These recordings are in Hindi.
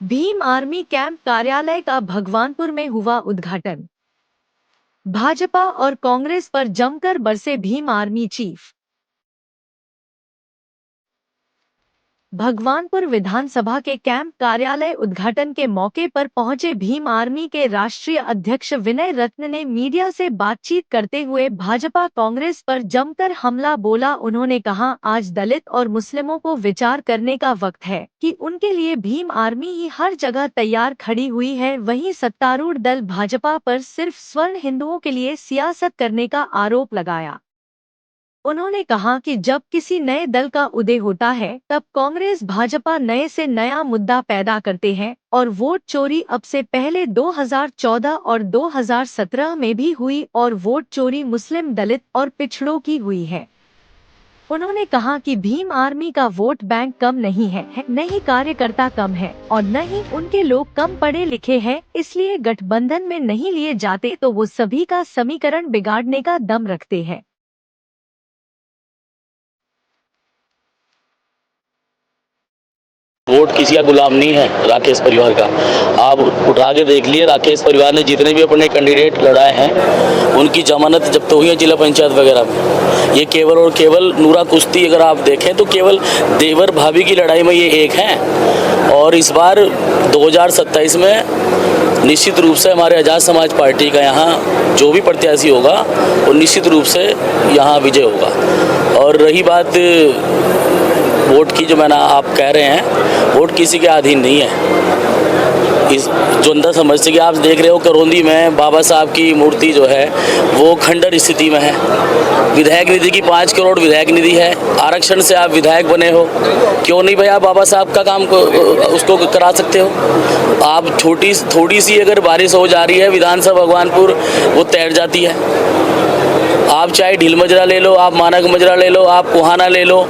भीम आर्मी कैंप कार्यालय का भगवानपुर में हुआ उद्घाटन। भाजपा और कांग्रेस पर जमकर बरसे भीम आर्मी चीफ। भगवानपुर विधानसभा के कैंप कार्यालय उद्घाटन के मौके पर पहुंचे भीम आर्मी के राष्ट्रीय अध्यक्ष विनय रत्न ने मीडिया से बातचीत करते हुए भाजपा कांग्रेस पर जमकर हमला बोला। उन्होंने कहा, आज दलित और मुस्लिमों को विचार करने का वक्त है कि उनके लिए भीम आर्मी ही हर जगह तैयार खड़ी हुई है। वहीं सत्तारूढ़ दल भाजपा पर सिर्फ स्वर्ण हिंदुओं के लिए सियासत करने का आरोप लगाया। उन्होंने कहा कि जब किसी नए दल का उदय होता है तब कांग्रेस भाजपा नए से नया मुद्दा पैदा करते हैं और वोट चोरी अब से पहले 2014 और 2017 में भी हुई और वोट चोरी मुस्लिम, दलित और पिछड़ों की हुई है। उन्होंने कहा कि भीम आर्मी का वोट बैंक कम नहीं है, न ही कार्यकर्ता कम है और न ही उनके लोग कम पढ़े लिखे हैं, इसलिए गठबंधन में नहीं लिए जाते तो वो सभी का समीकरण बिगाड़ने का दम रखते हैं। वोट किसी का गुलाम नहीं है राकेश परिवार का। आप उठा के देख लिए, राकेश परिवार ने जितने भी अपने कैंडिडेट लड़ाए हैं उनकी जमानत जब्त हुई है जिला पंचायत वगैरह में। ये केवल और केवल नूरा कुश्ती अगर आप देखें तो केवल देवर भाभी की लड़ाई में ये एक हैं। और इस बार 2027 में निश्चित रूप से हमारे आज़ाद समाज पार्टी का यहाँ जो भी प्रत्याशी होगा वो निश्चित रूप से यहाँ विजय होगा। और रही बात वोट की, जो मैंने आप कह रहे हैं, वोट किसी के अधीन नहीं है। इस जो अंदर समझते कि आप देख रहे हो करौंदी में बाबा साहब की मूर्ति जो है वो खंडर स्थिति में है। विधायक निधि की 5 करोड़ विधायक निधि है, आरक्षण से आप विधायक बने हो, क्यों नहीं भैया बाबा साहब का काम को उसको करा सकते हो। आप थोड़ी सी अगर बारिश हो जा रही है विधानसभा भगवानपुर वो तैर जाती है। आप चाहे ढील मजरा ले लो, आप मानक मजरा ले लो, आप कुहाना ले लो,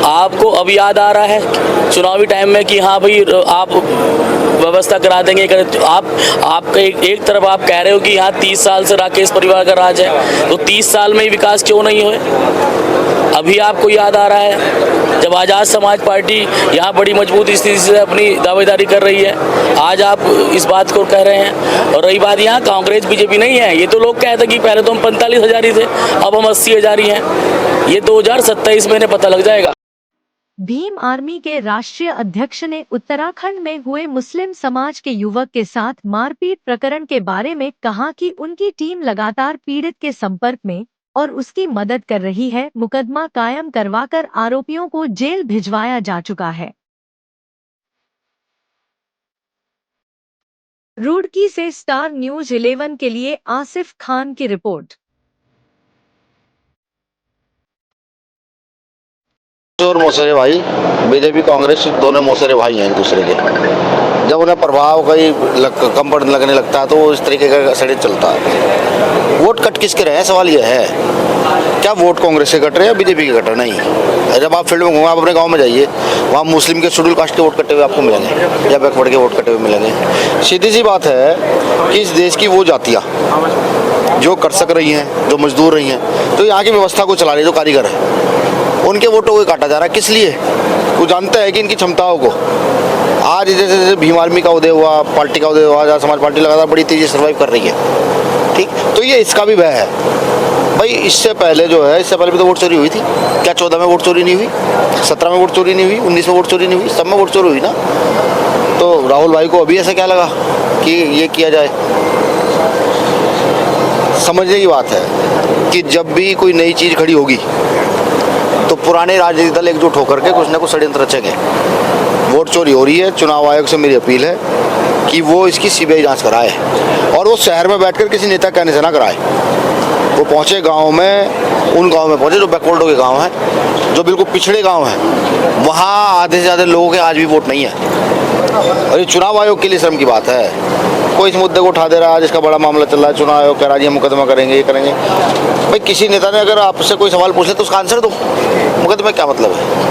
आपको अब याद आ रहा है चुनावी टाइम में कि हाँ भाई आप व्यवस्था करा देंगे। आपका एक तरफ आप कह रहे हो कि यहाँ 30 साल से राकेश परिवार का राज है, तो 30 साल में ही विकास क्यों नहीं हुए। अभी आपको याद आ रहा है जब आज़ाद समाज पार्टी यहाँ बड़ी मजबूत स्थिति से अपनी दावेदारी कर रही है, आज आप इस बात को कह रहे हैं। और रही बात यहाँ कांग्रेस बीजेपी नहीं है, ये तो लोग कहते हैं कि पहले तो हम 45,000 ही थे, अब हम 80,000 ही हैं। ये 2027 में पता लग जाएगा। भीम आर्मी के राष्ट्रीय अध्यक्ष ने उत्तराखंड में हुए मुस्लिम समाज के युवक के साथ मारपीट प्रकरण के बारे में कहा कि उनकी टीम लगातार पीड़ित के संपर्क में और उसकी मदद कर रही है। मुकदमा कायम करवाकर आरोपियों को जेल भिजवाया जा चुका है। रुड़की से स्टार न्यूज 11 के लिए आसिफ खान की रिपोर्ट। और मौसेरे भाई, बीजेपी कांग्रेस दोनों मौसेरे भाई हैं एक दूसरे के। जब उन्हें प्रभाव कहीं कम पड़ने लगने लगता है तो इस तरीके का षड्यंत्र चलता है। वोट कट किसके रहे हैं, सवाल यह है। क्या वोट कांग्रेस के कट रहे हैं, बीजेपी के कट रहे? नहीं। जब आप फील्ड में घूमें, आप अपने गांव में जाइए, वहाँ मुस्लिम के शेड्यूल कास्ट के वोट कटे हुए आपको मिलेंगे या बैकवर्ड के वोट कटे हुए मिलेंगे। सीधी सी बात है कि इस देश की वो जातियाँ जो कर सक रही हैं, जो मजदूर रही हैं, तो यहाँ की व्यवस्था को चला रही, जो कारीगर है, उनके वोटों को काटा जा रहा है। किस लिए? वो जानते हैं कि इनकी क्षमताओं को। आज जैसे जैसे भीम आर्मी का उदय हुआ, पार्टी का उदय हुआ, आज़ाद समाज पार्टी लगातार बड़ी तेजी से सर्वाइव कर रही है, ठीक। तो ये इसका भी भय है भाई। इससे पहले जो है, इससे पहले भी तो वोट चोरी हुई थी। क्या 14 में वोट चोरी नहीं हुई, 17 में वोट चोरी नहीं हुई, 19 में वोट चोरी नहीं हुई? सब में वोट चोरी हुई ना। तो राहुल भाई को अभी ऐसा क्या लगा कि ये किया जाए? समझने की बात है कि जब भी कोई नई चीज़ खड़ी होगी तो पुराने राजनीतिक दल एकजुट होकर के कुछ ना कुछ षड्यंत्र रचेंगे। वोट चोरी हो रही है, चुनाव आयोग से मेरी अपील है कि वो इसकी सीबीआई जांच कराए और वो शहर में बैठकर किसी नेता कहने से ना कराए। वो पहुँचे गांव में, उन गांव में पहुँचे जो बैकवर्डों के गांव हैं, जो बिल्कुल पिछड़े गांव हैं, वहाँ आधे से ज़्यादा लोगों के आज भी वोट नहीं है। और ये चुनाव आयोग के लिए शर्म की बात है। कोई इस मुद्दे को उठा दे रहा है, आज इसका बड़ा मामला चल रहा है, चुनाव आयोग कह रहा है मुकदमा करेंगे, ये करेंगे। भाई किसी नेता ने अगर आपसे कोई सवाल पूछ ले तो उसका आंसर दो, मुकदमे क्या मतलब है।